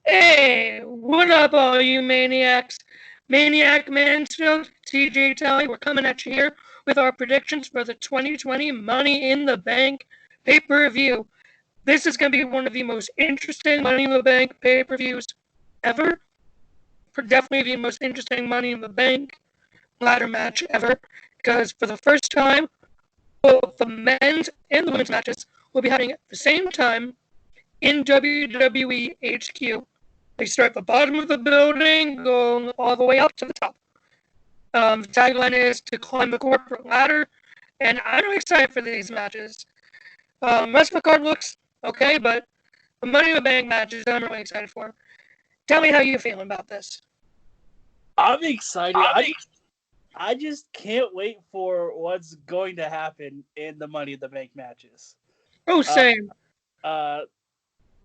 Hey, what up, all you maniacs? Maniac Mansfield, TJ Talley, we're coming at you here with our predictions for the 2020 Money in the Bank pay-per-view. This is going to be one of the most interesting Money in the Bank pay-per-views ever. Definitely the most interesting Money in the Bank ladder match ever, because for the first time, both the men's and the women's matches will be happening at the same time in WWE HQ. They start at the bottom of the building, going all the way up to the top. The tagline is to climb the corporate ladder, and I'm excited for these matches. The rest of the card looks okay, but the Money in the Bank matches I'm really excited for. Tell me how you feeling about this. I'm excited. I just can't wait for what's going to happen in the Money in the Bank matches. Oh, same.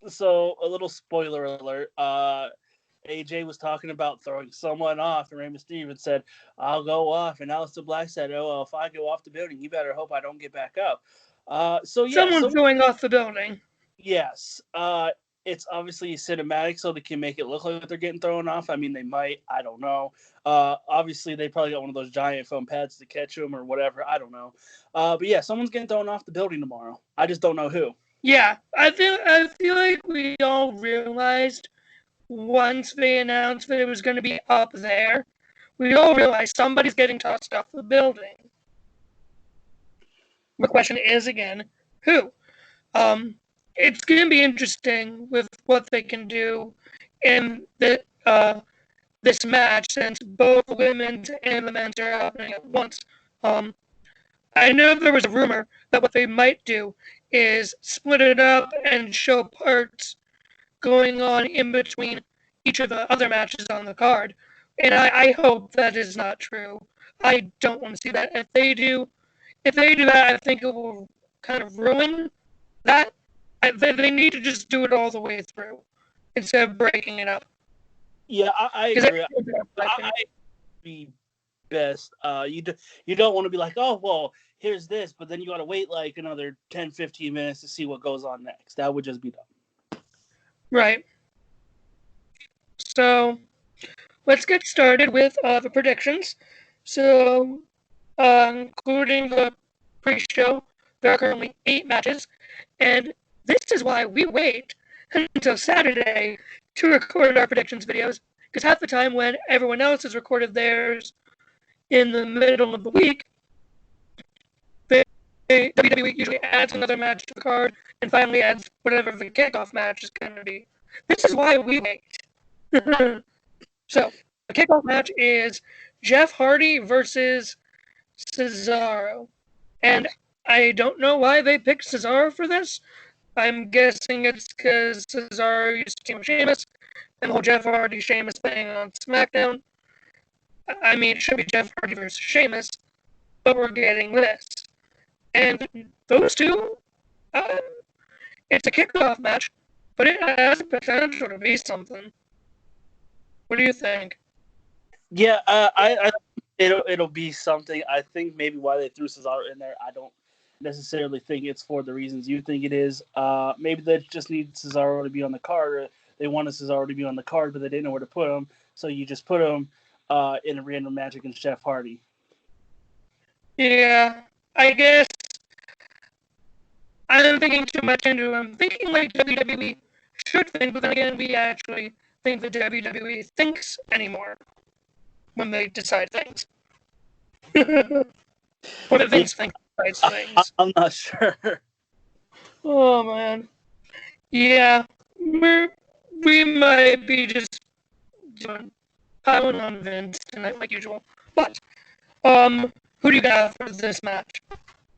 So a little spoiler alert. AJ was talking about throwing someone off, and Rey Mysterio said, "I'll go off," and Aleister Black said, "Oh, well, if I go off the building, you better hope I don't get back up." Someone's going off the building. Yes. It's obviously cinematic, so they can make it look like they're getting thrown off. I mean, they might. I don't know. Obviously, they probably got one of those giant foam pads to catch them or whatever. I don't know. But yeah, someone's getting thrown off the building tomorrow. I just don't know who. Yeah, I feel like we all realized once they announced that it was going to be up there, we all realized somebody's getting tossed off the building. The question is again, who? It's going to be interesting with what they can do in this match, since both the women's and the men's are happening at once. I know there was a rumor that what they might do is split it up and show parts going on in between each of the other matches on the card. And I hope that is not true. I don't want to see that. If they do that, I think it will kind of ruin that. They need to just do it all the way through instead of breaking it up. Yeah, I agree. I be best. You don't want to be like, oh, well, here's this, but then you got to wait like another 10, 15 minutes to see what goes on next. That would just be dumb. Right. So let's get started with the predictions. So, including the pre-show, there are currently 8 matches, and this is why we wait until Saturday to record our predictions videos, because half the time when everyone else has recorded theirs in the middle of the week, WWE usually adds another match to the card and finally adds whatever the kickoff match is going to be. This is why we wait. So, the kickoff match is Jeff Hardy versus Cesaro. And I don't know why they picked Cesaro for this. I'm guessing it's because Cesaro used to team with Sheamus, and the whole Jeff Hardy-Sheamus thing on SmackDown. I mean, it should be Jeff Hardy versus Sheamus, but we're getting this. And those two, it's a kickoff match, but it has the potential to be something. What do you think? Yeah, I it'll be something. I think maybe why they threw Cesaro in there, I don't necessarily think it's for the reasons you think it is. Maybe they just need Cesaro to be on the card, or they wanted Cesaro to be on the card, but they didn't know where to put him, so you just put him in a random match against Jeff Hardy. Yeah, I guess I'm thinking too much into it. I'm thinking like WWE should think, but then again, we actually think that WWE thinks anymore when they decide things. Or that Vince thinks decides things. I'm not sure. Oh, man. Yeah, we might be just piling on Vince tonight like usual. But, who do you got for this match?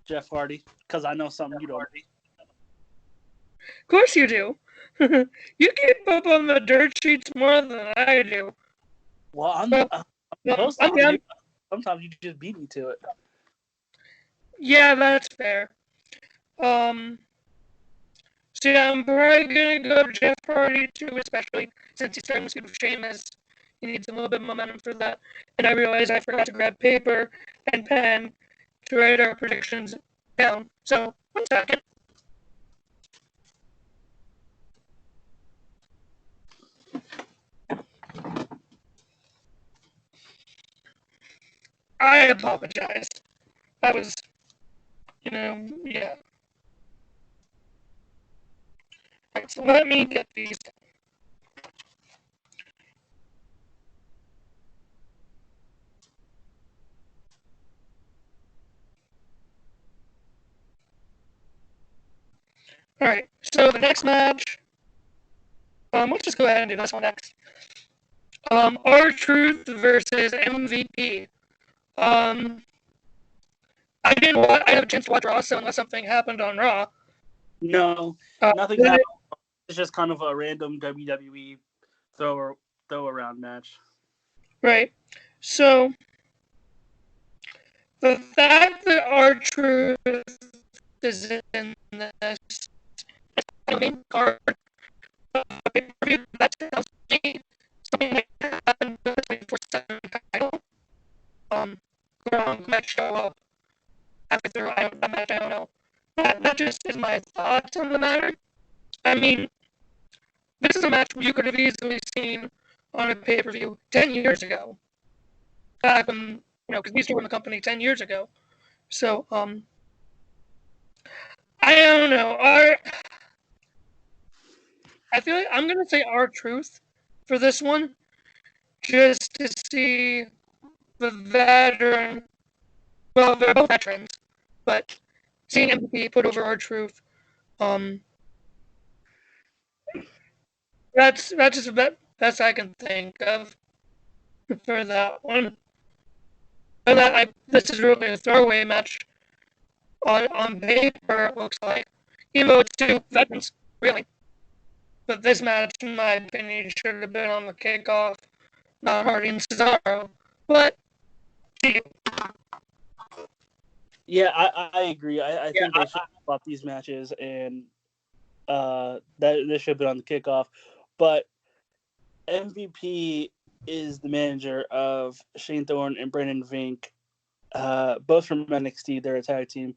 Jeff Hardy, because I know something you don't. Of course you do. You keep up on the dirt sheets more than I do. Well, I'm sometimes you just beat me to it. Yeah, that's fair. So yeah, I'm probably gonna go Jeff Hardy too, especially since he's starting to with Sheamus. He needs a little bit of momentum for that. And I realized I forgot to grab paper and pen to write our predictions down. So, 1 second. I apologize. That was, yeah. Alright, so let me get these. Alright, so the next match, let's just go ahead and do this one next. R-Truth versus MVP. I didn't have a chance to watch Raw, so unless something happened on Raw. No, nothing happened. It's just kind of a random WWE throw around match. Right. So the fact that R-Truth is in this main card, that tells me something like that happened with the 24/7 title. Gronk might show up after I don't know. That just is my thoughts on the matter. I mean, this is a match you could have easily seen on a pay-per-view 10 years ago. Back when, because these two were in the company 10 years ago. So, I don't know. I feel like I'm going to say R-Truth for this one, just to see the veteran. Well, they're both veterans, but seeing MVP put over R-Truth, that's just the best I can think of for that one. And this is really a throwaway match on paper, it looks like. Even though it's two veterans, really. But this match, in my opinion, should have been on the kickoff, not Hardy and Cesaro. But, yeah, I agree. I think they should swap these matches, and that this should have been on the kickoff. But MVP is the manager of Shane Thorne and Brandon Vink, both from NXT. They're a tag team.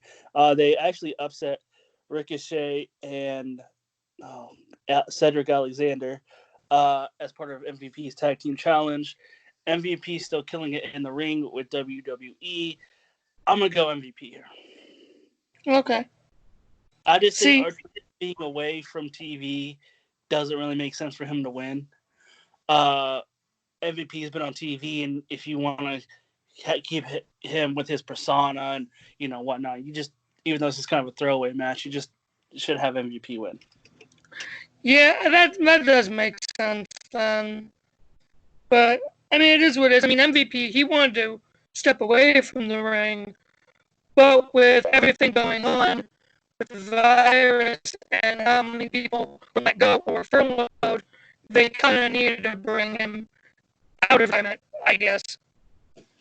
They actually upset Ricochet and Cedric Alexander as part of MVP's tag team challenge. MVP still killing it in the ring with WWE. I'm gonna go MVP here. Okay. I just think being away from TV doesn't really make sense for him to win. MVP has been on TV, and if you want to keep him with his persona and whatnot, you just, even though this is kind of a throwaway match, you just should have MVP win. Yeah, that does make sense then. But I mean, it is what it is. I mean, MVP, he wanted to step away from the ring, but with everything going on, with the virus and how many people were let go or furloughed, they kind of needed to bring him out of it, I guess,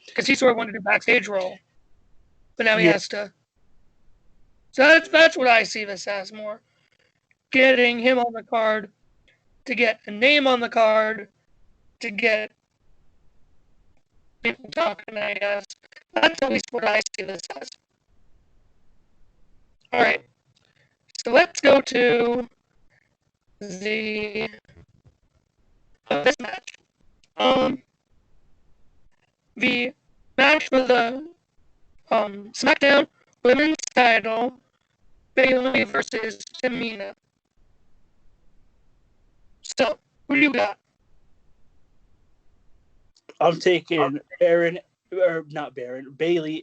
because he sort of wanted to do backstage role, but now he has to. So that's what I see this as more. Getting him on the card, to get a name on the card, to get people talking, I guess. That's at least what I see this as. Alright. So let's go to this match. The match for the SmackDown Women's title, Bayley versus Tamina. So, who do you got? I'm taking Bayley,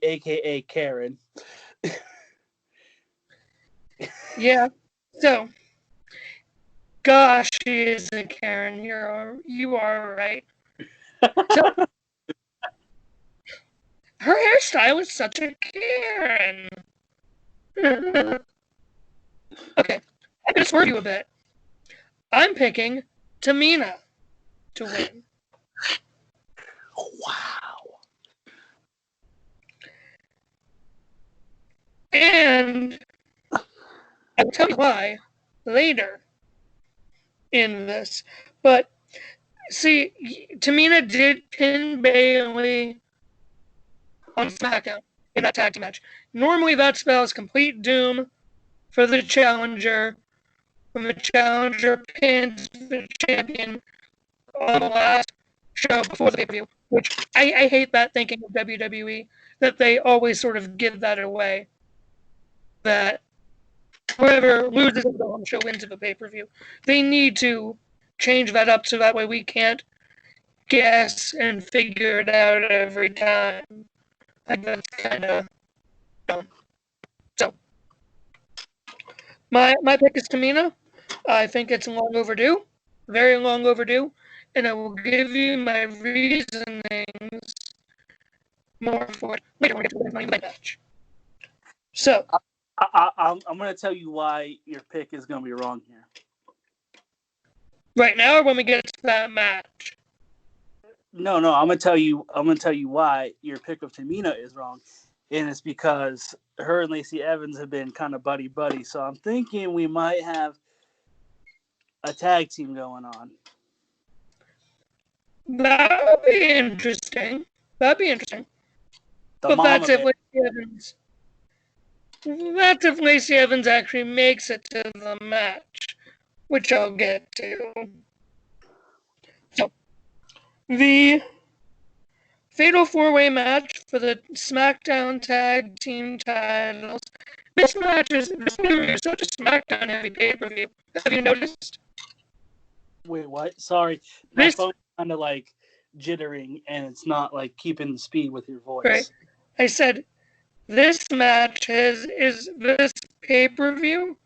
aka Karen. Yeah. So, gosh, she is a Karen. You are right. So, her hairstyle is such a Karen. Okay, I'm gonna swerve you a bit. I'm picking Tamina to win. Wow. And I will tell you why later in this. But see, Tamina did pin Bayley on SmackDown in that tag team match. Normally that spells complete doom for the challenger when the challenger pins the champion on the last show before the pay-per-view, which I hate that thinking of WWE, that they always sort of give that away. That whoever loses in the home show wins the pay-per-view. They need to change that up so that way we can't guess and figure it out every time. Like that's kind of dumb. So, my pick is Tamina. I think it's long overdue, very long overdue, and I will give you my reasonings more for it later when we get to the Money in the Bank match. So, I'm going to tell you why your pick is going to be wrong here. Right now, or when we get to that match? No, I'm going to tell you. I'm going to tell you why your pick of Tamina is wrong, and it's because her and Lacey Evans have been kind of buddy. So I'm thinking we might have a tag team going on. That would be interesting. That'd be interesting. But that's if Lacey Evans. That's if Lacey Evans actually makes it to the match, which I'll get to. So, the Fatal 4-Way match for the SmackDown Tag Team titles. This match is such a SmackDown heavy pay-per-view. Have you noticed? Wait, what? Sorry. My phone's kind of like jittering and it's not like keeping the speed with your voice. Right. I said this match is this pay-per-view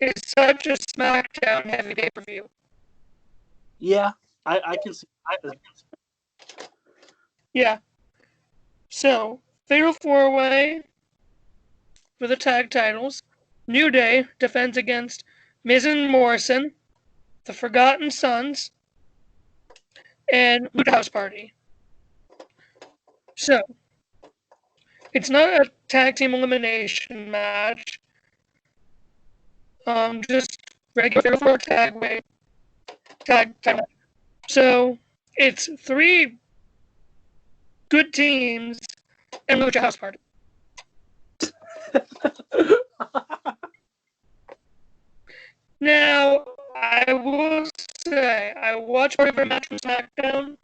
is such a SmackDown heavy pay-per-view. Yeah, I can see that. Yeah. So, Fatal 4-Way for the tag titles. New Day defends against Miz and Morrison, the Forgotten Sons, and Lucha House Party. So, it's not a tag team elimination match. Just regular for tag match. So, it's 3 good teams and Lucha House Party. Now, I will say, I watched part of a match from SmackDown,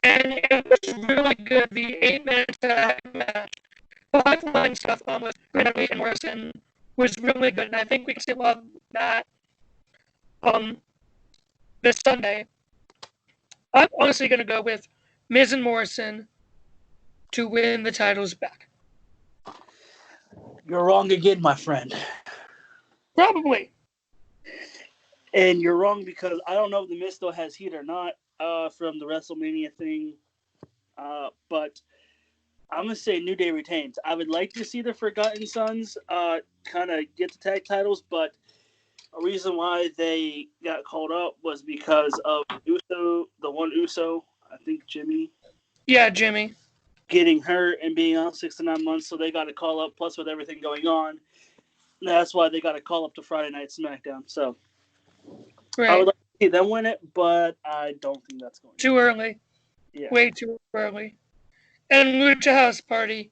and it was really good. The 8-minute tag match, the high-flying stuff with Greenway and Morrison was really good, and I think we can see a lot of that this Sunday. I'm honestly going to go with Miz and Morrison to win the titles back. You're wrong again, my friend. Probably. And you're wrong because I don't know if the Miz still has heat or not from the WrestleMania thing. But I'm going to say New Day retains. I would like to see the Forgotten Sons kind of get the tag titles, but a reason why they got called up was because of Uso, the one Uso, I think Jimmy. Yeah, Jimmy. Getting hurt and being out 6 to 9 months, so they got to call up, plus with everything going on. That's why they got to call up to Friday Night SmackDown. So right. I would like to see them win it, but I don't think that's going to Too early. Yeah. Way too early. And Lucha House Party,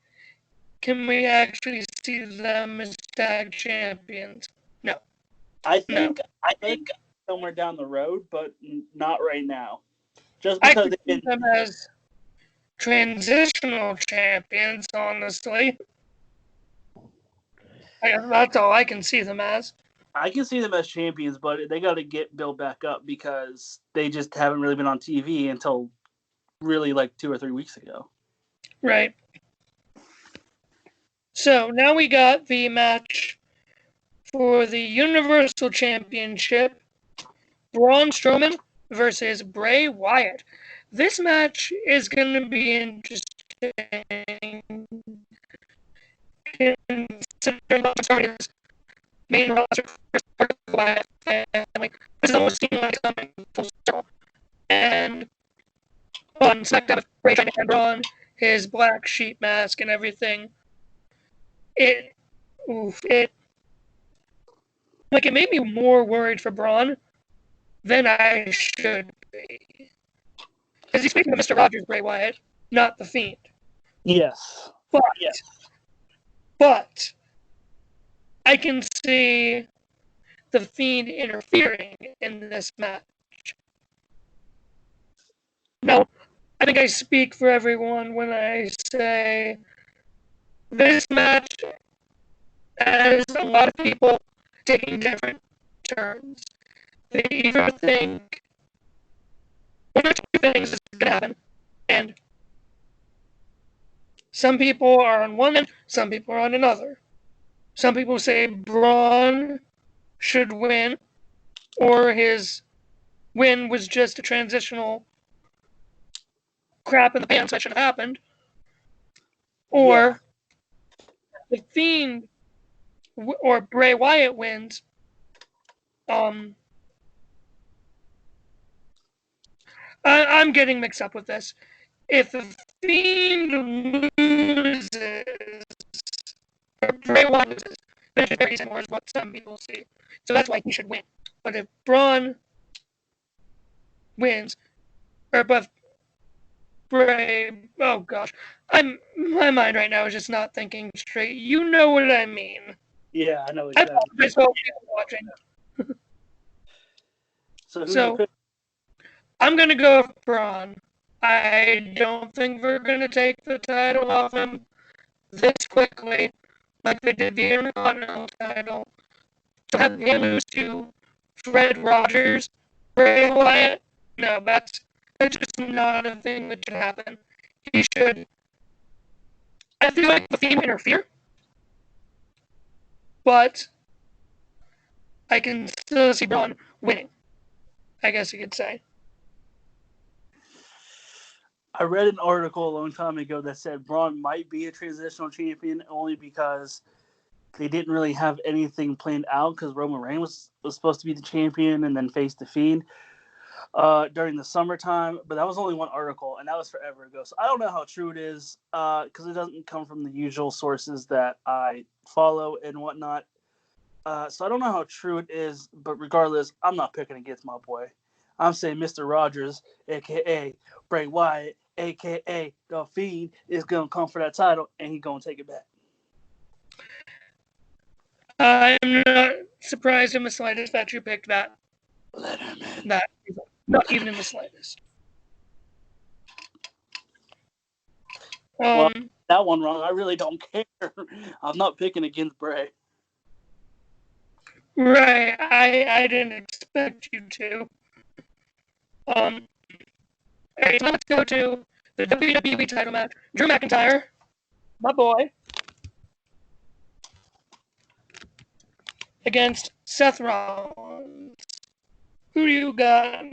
can we actually see them as tag champions? No. I think somewhere down the road, but not right now. Just I because could see them as transitional champions, honestly. That's all I can see them as. I can see them as champions, but they got to get built back up because they just haven't really been on TV until really like 2 or 3 weeks ago. Right. So now we got the match for the Universal Championship. Braun Strowman versus Bray Wyatt. This match is going to be interesting. Considering the main roster for the Wyatt family, this is almost seeming like something full circle. And on SmackDown with Bray trying to hand Braun his black sheep mask and everything, it made me more worried for Braun than I should be. Because he's speaking to Mr. Rogers, Bray Wyatt, not the Fiend. Yes. But I can see the Fiend interfering in this match. Now, I think I speak for everyone when I say this match has a lot of people taking different turns. They either think one or two things is going to happen, and some people are on one end, some people are on another. Some people say Braun should win, or his win was just a transitional crap in the pants that should have happened. Or the Fiend or Bray Wyatt wins. I'm getting mixed up with this. If the Fiend loses, or Bray Wyatt loses, then it's very similar to what some people see. So that's why he should win. But if Braun wins, or but Bray, oh gosh, my mind right now is just not thinking straight. You know what I mean? Yeah, I know exactly. I apologize for people watching. So who you pick? I'm gonna go with Braun. I don't think we're gonna take the title off him this quickly, like they did the Intercontinental title. To have him lose to Fred Rogers, Bray Wyatt, no, that's just not a thing that should happen. He should. I feel like the Fiend interfere, but I can still see Braun winning. I guess you could say. I read an article a long time ago that said Braun might be a transitional champion only because they didn't really have anything planned out because Roman Reigns was supposed to be the champion and then face the Fiend during the summertime. But that was only one article, and that was forever ago. So I don't know how true it is because it doesn't come from the usual sources that I follow and whatnot. So I don't know how true it is, but regardless, I'm not picking against my boy. I'm saying Mr. Rogers, a.k.a. Bray Wyatt, a.k.a. The Fiend, is going to come for that title, and he's going to take it back. I'm not surprised in the slightest that you picked that. Let him in. Not even in the slightest. Well, that one wrong. I really don't care. I'm not picking against Bray. Right, I didn't expect you to. Alright, so let's go to the WWE title match. Drew McIntyre, my boy, against Seth Rollins. Who do you got?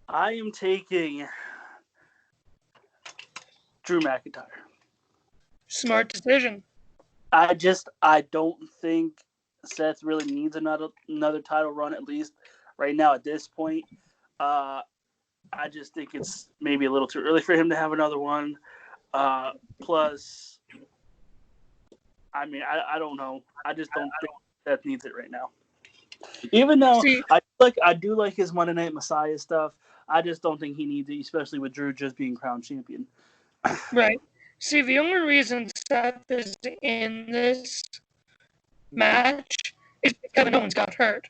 I am taking Drew McIntyre. Smart decision. I don't think Seth really needs another title run, at least right now at this point. I just think it's maybe a little too early for him to have another one. Plus, I mean, I don't know. I just don't think Seth needs it right now. Even though I do like his Monday Night Messiah stuff, I just don't think he needs it, especially with Drew just being crowned champion. Right. See, the only reason Seth is in this match is because Kevin Owens got hurt.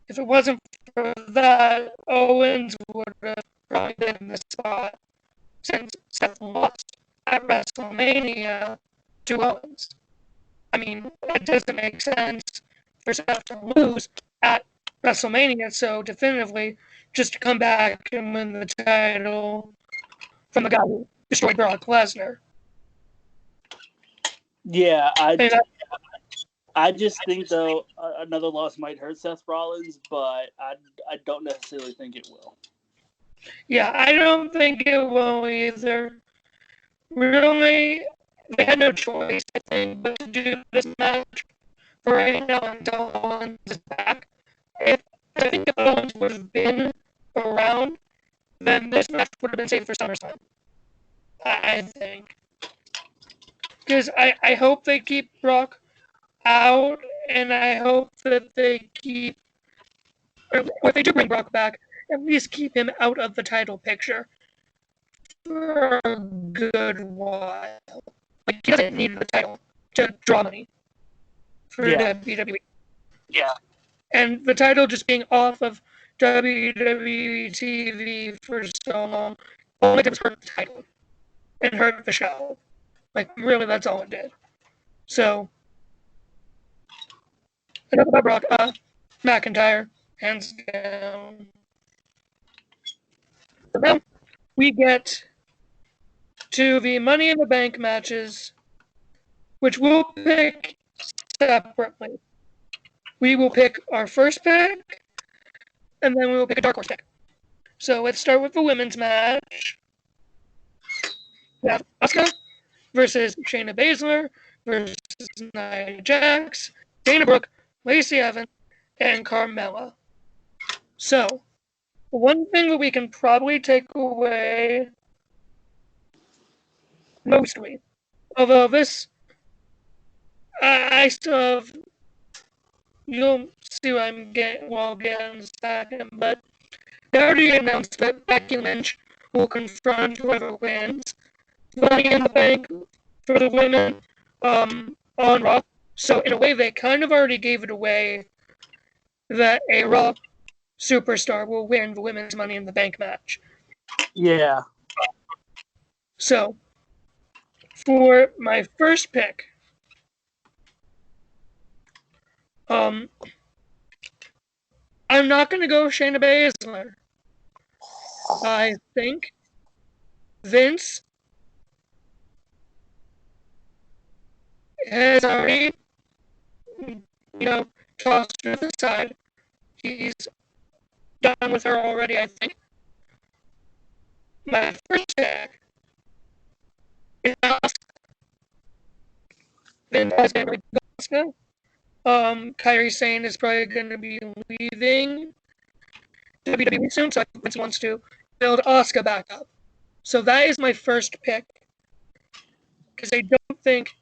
If it wasn't for that, Owens would have probably been in the spot since Seth lost at WrestleMania to Owens. I mean, it doesn't make sense for Seth to lose at WrestleMania so definitively just to come back and win the title from the guy who destroyed Brock Lesnar. Yeah, I just think, though, another loss might hurt Seth Rollins, but I don't necessarily think it will. Yeah, I don't think it will either. Really, they had no choice, I think, but to do this match for right now until Owens is back. I think if Owens would have been around, then this match would have been saved for SummerSlam. I think. Because I hope they keep Brock out, and I hope that they keep, or if they do bring Brock back, at least keep him out of the title picture for a good while. Like, he doesn't need the title to draw money for WWE. Yeah. And the title just being off of WWE TV for so long. All it did was hurt the title and hurt the show. Like, really, that's all it did. So, enough about Brock. McIntyre, hands down. So now we get to the Money in the Bank matches, which we'll pick separately. We will pick our first pick, and then we will pick a dark horse pick. So let's start with the women's match. We have Asuka versus Shayna Baszler versus Nia Jax, Dana Brooke, Lacey Evans, and Carmella. So, one thing that we can probably take away mostly, although this, I still have, you'll see what I'm getting, well, I'll get in a second, but they already announced that Becky Lynch will confront whoever wins Money in the Bank for the women on Raw. So in a way, they kind of already gave it away that a Raw superstar will win the women's Money in the Bank match. Yeah. So for my first pick, I'm not going to go Shayna Baszler. I think Vince has already, tossed her to the side. He's done with her already, I think. My first pick is Asuka. Vince has been with Asuka. Kairi Sane is probably going to be leaving WWE soon, so Vince wants to build Asuka back up. So that is my first pick. Because I don't think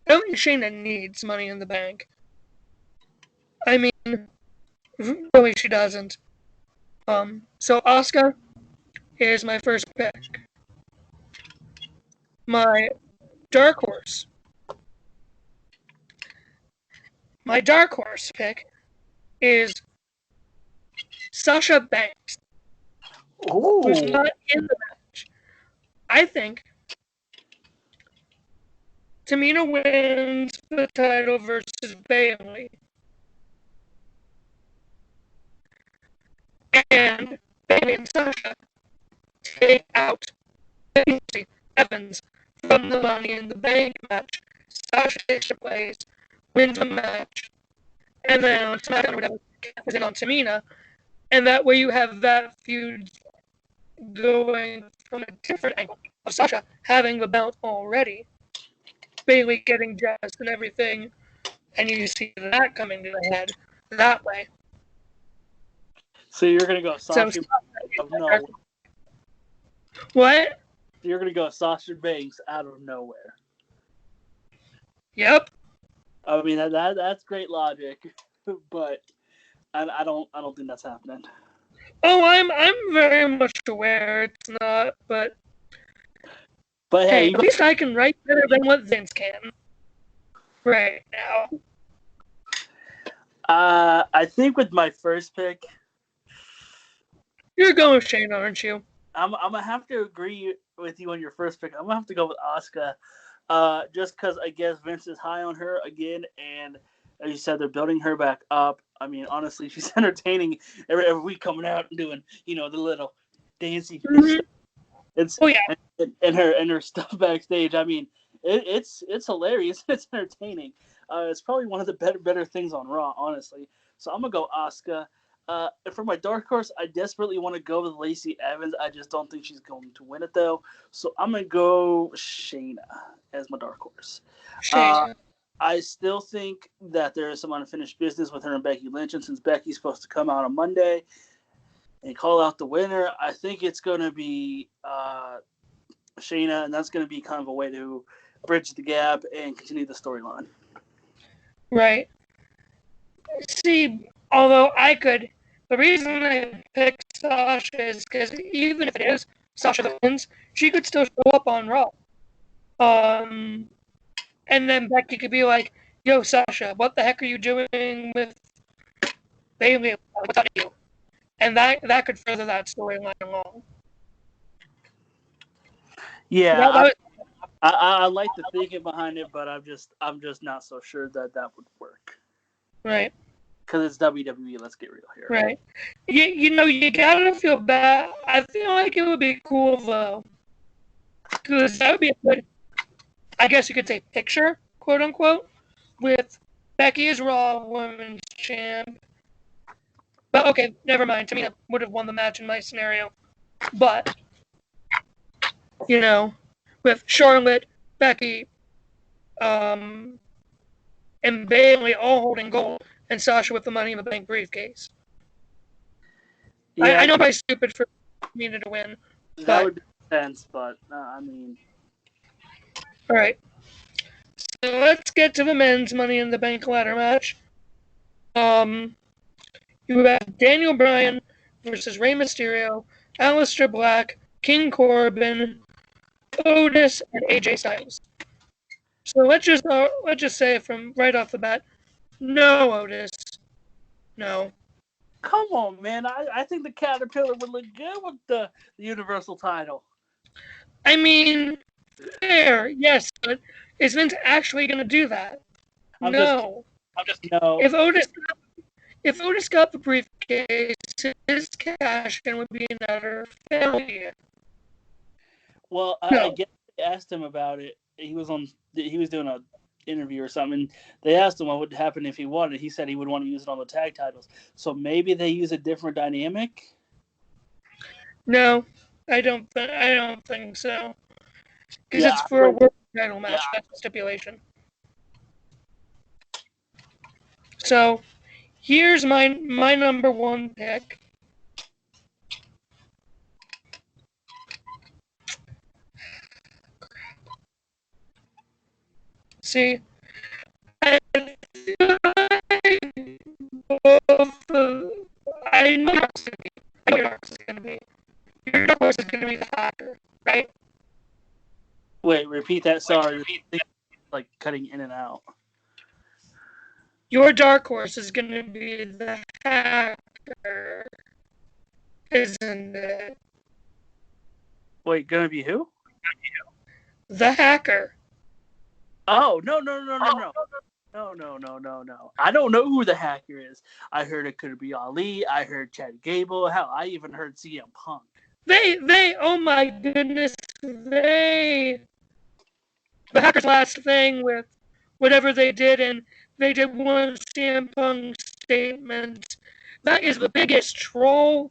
Shayna needs Money in the Bank. I mean, really she doesn't. So Asuka is my first pick. My dark horse. My dark horse pick is Sasha Banks. Ooh. Who's not in the match. I think Tamina wins the title versus Bayley. And Bayley and Sasha take out Lacey Evans from the Money in the Bank match. Sasha takes her place, wins the match, and then on SmackDown or whatever, is in on Tamina. And that way you have that feud going from a different angle of Sasha having the belt already, Bayley getting dressed and everything, and you see that coming to the head that way. So you're gonna go Sasha out of nowhere. What? You're gonna go Sasha Banks out of nowhere. Yep. I mean that's great logic, but I don't think that's happening. Oh, I'm very much aware it's not, but hey, at least I can write better than what Vince can right now. I think with my first pick, you're going with Shane, aren't you? I'm gonna have to agree with you on your first pick. I'm gonna have to go with Asuka, just because I guess Vince is high on her again, and as you said, they're building her back up. I mean, honestly, she's entertaining every week, coming out and doing the little dancing. Mm-hmm. And her stuff backstage. I mean, it's hilarious. It's entertaining. It's probably one of the better things on Raw, honestly. So I'm gonna go Asuka. For my dark horse, I desperately want to go with Lacey Evans. I just don't think she's going to win it though. So I'm gonna go Shayna as my dark horse. I still think that there is some unfinished business with her and Becky Lynch, and since Becky's supposed to come out on Monday and call out the winner, I think it's going to be Shayna, and that's going to be kind of a way to bridge the gap and continue the storyline. Right. See, although the reason I picked Sasha is because even if it is Sasha that wins, she could still show up on Raw. And then Becky could be like, yo, Sasha, what the heck are you doing with Bayley? What's up with you? and that could further that storyline along. Yeah, I like the thinking behind it, but I'm just not so sure that would work. Right. Because it's WWE. Let's get real here. Right. You gotta feel bad. I feel like it would be cool though, because that would be a good, I guess you could say, picture, quote unquote, with Becky as Raw Women's Champ. But okay, never mind. Tamina would have won the match in my scenario. But with Charlotte, Becky, and Bayley all holding gold, and Sasha with the Money in the Bank briefcase. Yeah. I know I'm probably stupid for Tamina to win. That would make sense, but I mean. All right. So let's get to the men's Money in the Bank ladder match. You have Daniel Bryan versus Rey Mysterio, Aleister Black, King Corbin, Otis, and AJ Styles. So let's just say from right off the bat, no Otis, no. Come on, man! I think the Caterpillar would look good with the Universal title. I mean, fair, yes, but is Vince actually going to do that? No. If Otis got the briefcase, his cash-in would be another failure. Well, I guess they asked him about it. He was doing an interview or something, and they asked him what would happen if he won, and he said he would want to use it on the tag titles. So maybe they use a different dynamic? No, I don't think so. Because it's for a world title match, that's the stipulation. So, here's my number one pick. See, I know your horse is going to be. Your horse is going to be the Hacker, right? Wait, repeat that. Sorry, like cutting in and out. Your dark horse is going to be the Hacker, isn't it? Wait, gonna be who? The Hacker. Oh, no. No. I don't know who the Hacker is. I heard it could be Ali. I heard Chad Gable. Hell, I even heard CM Punk. Oh my goodness, the Hackers' last thing with whatever they did, and they did one of CM Punk's statements. That is the biggest troll.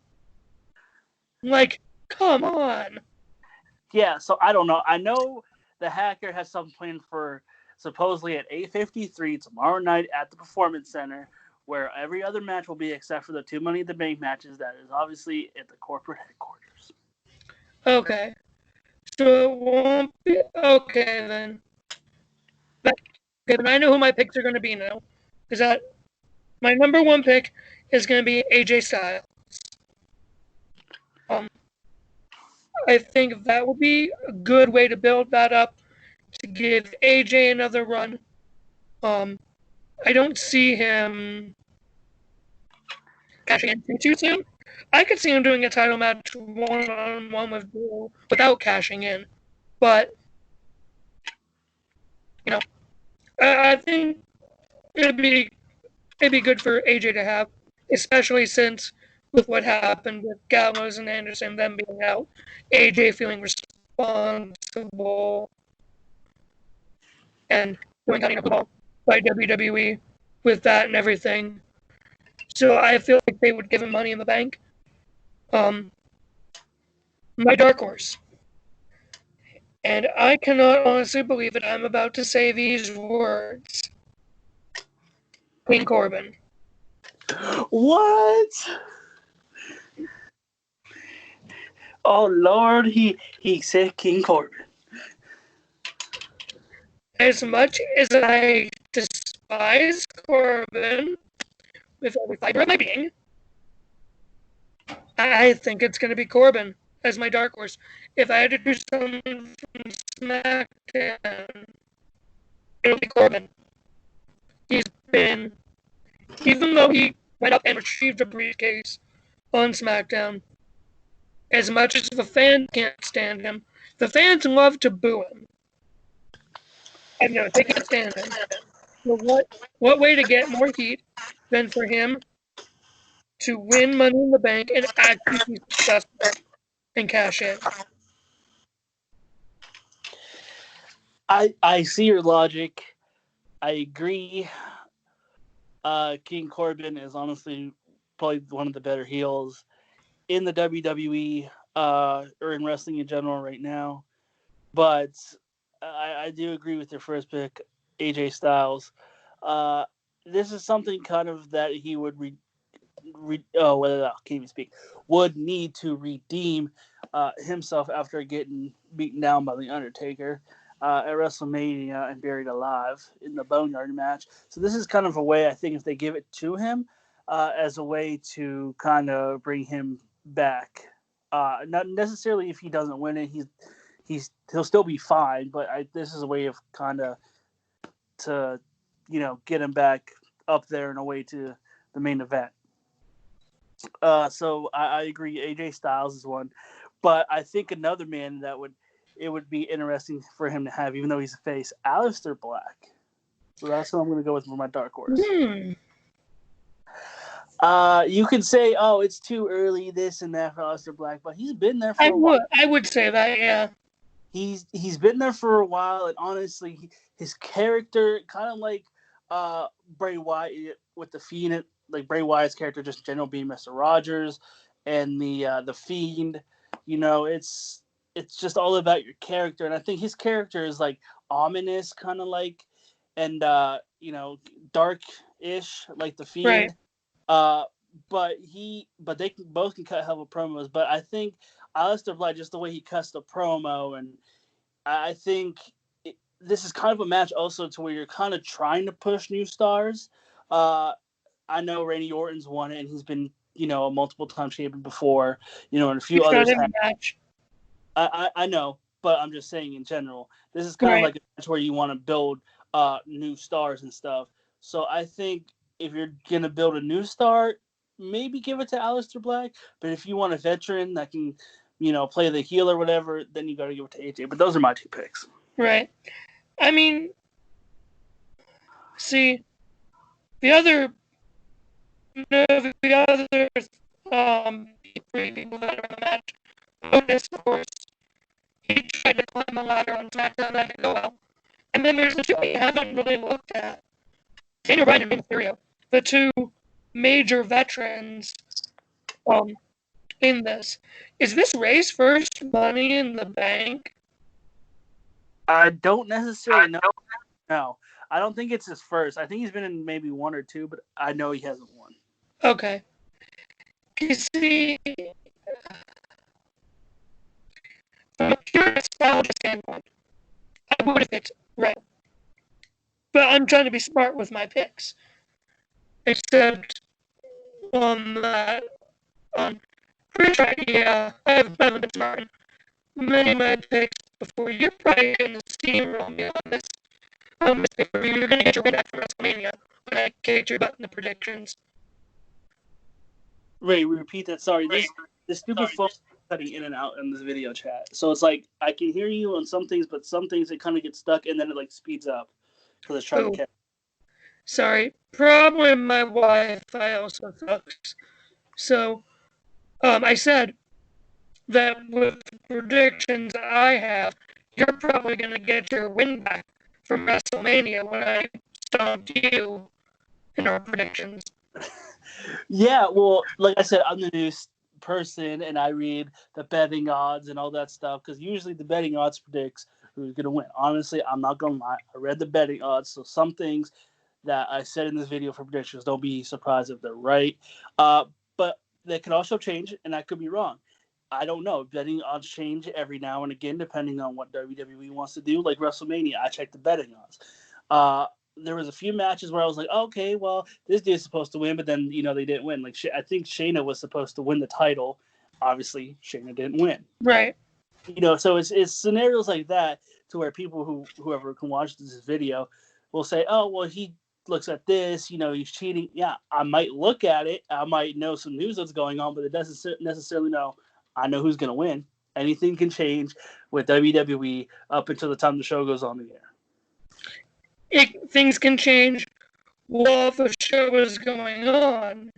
Like, come on. Yeah, so I don't know. I know the Hacker has something planned for supposedly at 8:53 tomorrow night at the Performance Center, where every other match will be except for the 2 Money in the Bank matches. That is obviously at the corporate headquarters. Okay. So it won't be... Okay, then. Okay, then I know who my picks are going to be now. Is that my number one pick is going to be AJ Styles. I think that will be a good way to build that up, to give AJ another run. I don't see him cashing in too soon. I could see him doing a title match one-on-one with Drew without cashing in. But, I think it'd be good for AJ to have, especially since with what happened with Gallows and Anderson, them being out, AJ feeling responsible and going cutting up the ball by WWE with that and everything. So I feel like they would give him Money in the Bank. My dark horse. And I cannot honestly believe it. I'm about to say these words. King Corbin. What? Oh Lord, he said King Corbin. As much as I despise Corbin with every fiber of my being, I think it's going to be Corbin as my dark horse. If I had to do something from SmackDown, it'll be Corbin. He's been, even though he went up and retrieved a briefcase on SmackDown. As much as the fans can't stand him, the fans love to boo him. I know they can't stand him. So what way to get more heat than for him to win Money in the Bank and actually be successful and cash in? I see your logic. I agree. King Corbin is honestly probably one of the better heels in the WWE or in wrestling in general right now. But I do agree with your first pick, AJ Styles. This is something kind of that he would can't even speak. Would need to redeem himself after getting beaten down by the Undertaker at WrestleMania and buried alive in the Boneyard match. So this is kind of a way, I think, if they give it to him as a way to kind of bring him back. Not necessarily if he doesn't win it, he'll still be fine. But this is a way of kind of to get him back up there in a way to the main event. So I agree. AJ Styles is one, but I think another man that it would be interesting for him to have, even though he's a face, Aleister Black. So that's who I'm going to go with for my dark horse. You could say, "Oh, it's too early, this and that for Aleister Black," but he's been there for a while. I would say that, yeah. He's been there for a while, and honestly, his character kind of like Bray Wyatt with the Fiend. Like Bray Wyatt's character, just in general, being Mr. Rogers, and the Fiend. It's just all about your character, and I think his character is like ominous, kind of like, and dark-ish, like the Fiend. Right. But they both can cut hell of promos. But I think Aleister Black, just the way he cuts the promo, and I think this is kind of a match also to where you're kind of trying to push new stars. I know Randy Orton's won it, and he's been, a multiple-time champion before, and a few others have. Match. I know, but I'm just saying in general, this is kind of like a match where you want to build new stars and stuff. So I think if you're going to build a new star, maybe give it to Aleister Black. But if you want a veteran that can, play the heel or whatever, then you got to give it to AJ. But those are my two picks. Right. I mean, see, the other three people that are in the match, Otis, of course, he tried to climb the ladder on SmackDown, that didn't go well. And then there's the two we haven't really looked at, Daniel Bryan and Rey Mysterio, the two major veterans in this. Is this Rey's first Money in the Bank? I don't necessarily know. No, I don't think it's his first. I think he's been in maybe one or two, but I know he hasn't won. Okay. You see, from a pure nostalgia standpoint, I would have picked Rey. But I'm trying to be smart with my picks. Except on that, pretty sure, yeah, I haven't been smart. Many of my picks before. You're probably going to steamroll me on this. You're going to get your win back from WrestleMania when I kicked your butt in the predictions. Ray, repeat that. Sorry, this stupid phone is cutting in and out in this video chat. So it's like I can hear you on some things, but some things it kind of gets stuck and then it like speeds up because it's trying to catch. Sorry, probably my Wi-Fi also sucks. So, I said that with the predictions I have, you're probably going to get your win back from WrestleMania when I stomped you in our predictions. Yeah, well, like I said, I'm the news person, and I read the betting odds and all that stuff, because usually the betting odds predicts who's going to win. Honestly, I'm not going to lie. I read the betting odds, so some things that I said in this video for predictions, don't be surprised if they're right. But they can also change, and I could be wrong. I don't know. Betting odds change every now and again, depending on what WWE wants to do. Like WrestleMania, I check the betting odds. There was a few matches where I was like, okay, well, this dude's supposed to win, but then, they didn't win. Like, I think Shayna was supposed to win the title. Obviously, Shayna didn't win. Right. So it's scenarios like that to where people whoever can watch this video will say, oh, well, he looks at this, he's cheating. Yeah, I might look at it. I might know some news that's going on, but it doesn't necessarily know I know who's going to win. Anything can change with WWE up until the time the show goes on the air. Things can change while the show is going on.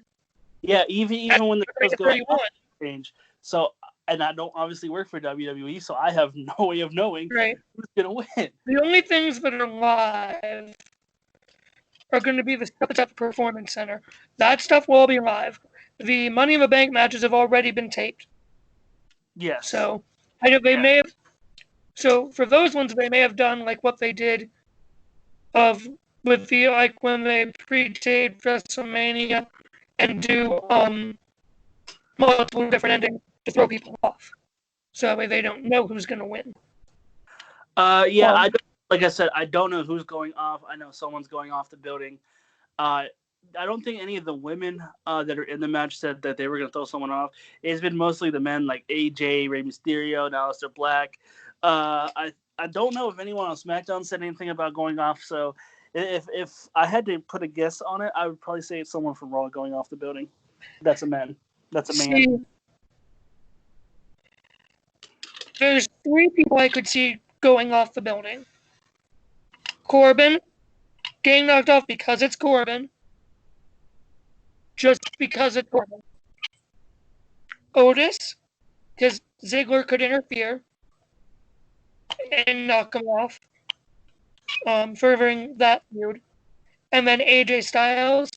Yeah, even when the show's going on, change. So, and I don't obviously work for WWE, so I have no way of knowing who's going to win. The only things that are live are going to be the stuff that's at the Performance Center. That stuff will be live. The Money in the Bank matches have already been taped. Yes. So I know they may have. So for those ones, they may have done like what they did with the when they pre-taped WrestleMania and do multiple different endings to throw people off, so that way they don't know who's going to win. Like I said, I don't know who's going off. I know someone's going off the building. I don't think any of the women that are in the match said that they were going to throw someone off. It's been mostly the men like AJ, Rey Mysterio, and Aleister Black. I don't know if anyone on SmackDown said anything about going off. So if I had to put a guess on it, I would probably say it's someone from Raw going off the building. That's a man. That's a man. There's 3 people I could see going off the building. Corbin, getting knocked off because it's Corbin. Just because it's Corbin. Otis, because Ziggler could interfere and knock him off, furthering that feud. And then AJ Styles,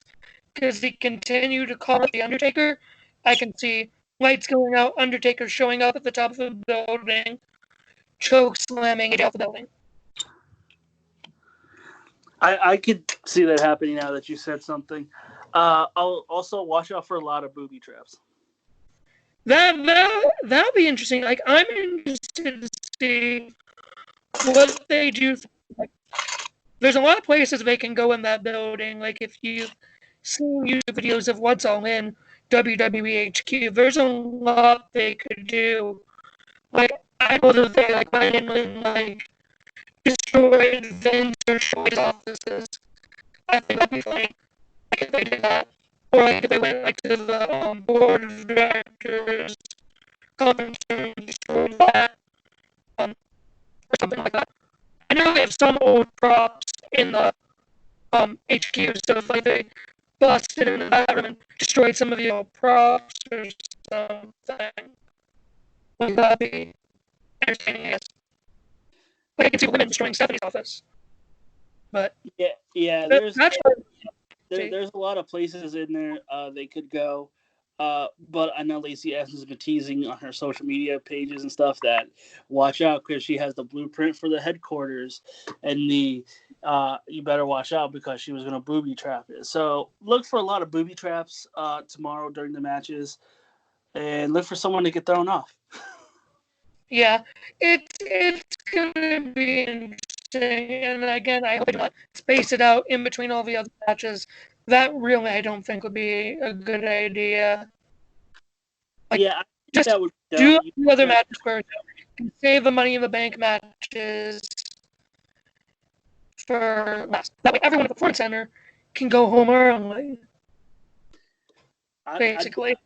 because he continued to call out The Undertaker. I can see lights going out, Undertaker showing up at the top of the building, choke slamming AJ off the building. I could see that happening now that you said something. I'll also watch out for a lot of booby traps. That'll be interesting. Like, I'm interested to see what they do. Like, there's a lot of places they can go in that building. Like, if you've seen YouTube videos of what's all in WWE HQ, there's a lot they could do. Like, I know that they went in and destroyed Vince or destroyed his offices. I think that'd be funny. Like, if they did that. Or if they went to the board of directors conference room and destroyed that. Or something like that. I know they have some old props in the HQ, so if they busted into that room and destroyed some of the old props or something, that'd be entertaining, I guess. Like, I can see women destroying Stephanie's office. But yeah, there's a lot of places in there they could go. But I know Lacey Evans has been teasing on her social media pages and stuff that watch out because she has the blueprint for the headquarters, and you better watch out because she was going to booby trap it. So look for a lot of booby traps tomorrow during the matches, and look for someone to get thrown off. Yeah, it's going to be interesting, and again, I hope they do not space it out in between all the other matches. That really, I don't think would be a good idea. Like, yeah, just that would do the other matches first. And save the Money in the Bank matches for last. That way, everyone at the Performance Center can go home early. Basically.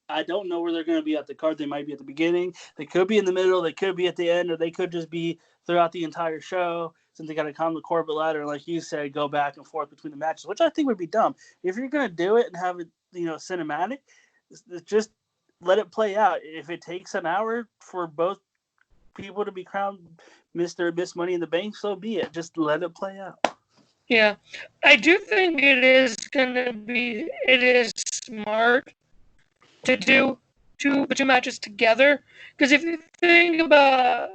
I don't know where they're going to be at the card. They might be at the beginning. They could be in the middle. They could be at the end, or they could just be throughout the entire show. Since they got to climb the corporate ladder, and like you said, go back and forth between the matches, which I think would be dumb. If you're going to do it and have it, cinematic, just let it play out. If it takes an hour for both people to be crowned Mr. and Miss Money in the Bank, so be it. Just let it play out. Yeah. I do think it is smart to do the two matches together. Because if you think about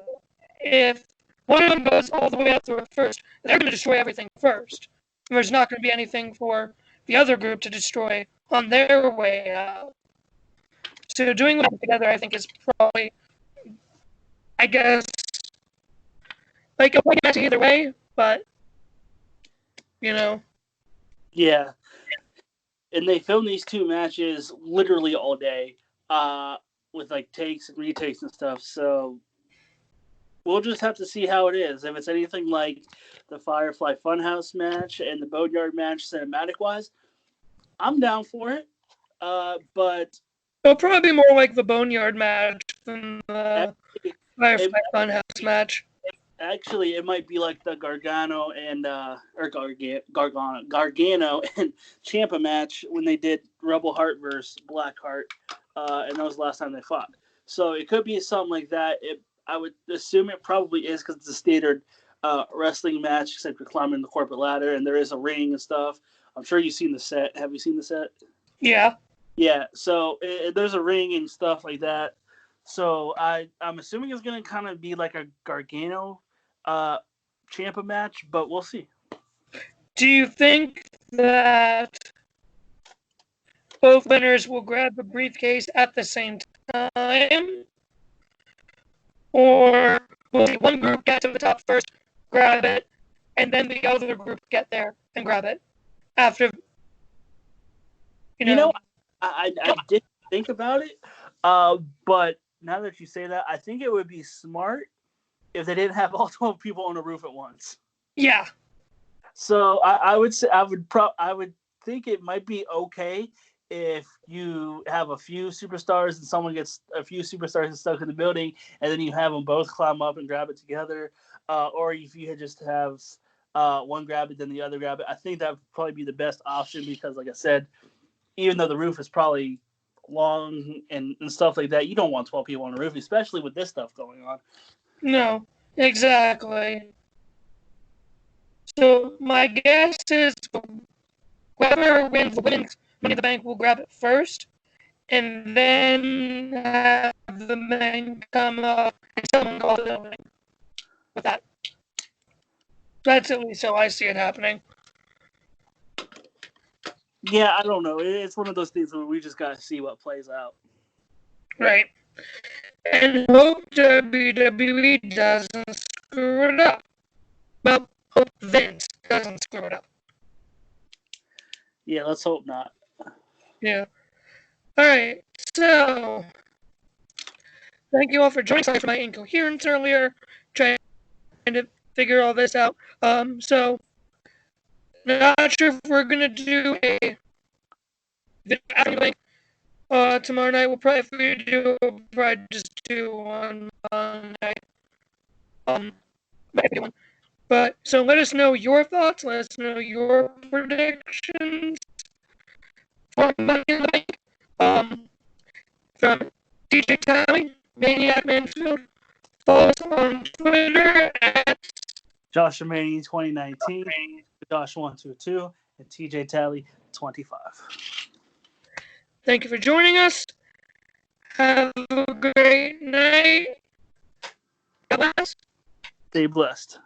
if one of them goes all the way up through it first, they're going to destroy everything first. There's not going to be anything for the other group to destroy on their way out. So doing them together, I think, is probably, I guess, like a match either way, but, Yeah. And they filmed these two matches literally all day with takes and retakes and stuff. So we'll just have to see how it is. If it's anything like the Firefly Funhouse match and the Boneyard match, cinematic-wise, I'm down for it. But it'll probably be more like the Boneyard match than the Firefly Funhouse match. Actually, it might be like the Gargano and Gargano and Ciampa match when they did Rebel Heart versus Blackheart, and that was the last time they fought. So it could be something like that. I would assume it probably is because it's a standard wrestling match, except you're climbing the corporate ladder and there is a ring and stuff. I'm sure you've seen the set. Have you seen the set? Yeah. Yeah. So there's a ring and stuff like that. So I'm assuming it's going to kind of be like a Gargano Ciampa match, but we'll see. Do you think that both winners will grab the briefcase at the same time? Or will one group get to the top first, grab it, and then the other group get there and grab it after? I did think about it, but now that you say that, I think it would be smart if they didn't have all 12 people on the roof at once. Yeah. So I would say I would think it might be okay if you have a few superstars and someone gets a few superstars stuck in the building, and then you have them both climb up and grab it together, or if you just have one grab it, then the other grab it. I think that would probably be the best option because, like I said, even though the roof is probably long and stuff like that, you don't want 12 people on the roof, especially with this stuff going on. No, exactly. So my guess is whoever wins the women's Money in the Bank will grab it first, and then have the men come up and someone go to the ring with that. That's at least how I see it happening. Yeah, I don't know. It's one of those things where we just gotta see what plays out. Right. And hope WWE doesn't screw it up. Well, hope Vince doesn't screw it up. Yeah, let's hope not. Yeah. Alright, so thank you all for joining. Sorry for my incoherence earlier, trying to figure all this out. So not sure if we're gonna do a video after the bank tomorrow night. We'll probably just do one Monday. Maybe one. But so let us know your thoughts. Let us know your predictions for Money in the Bank. From DJ Talley, Maniac Mansfield. Follow us on Twitter at Josh Armani 2019, Josh122, and TJ Talley 25. Thank you for joining us. Have a great night. God bless. Stay blessed.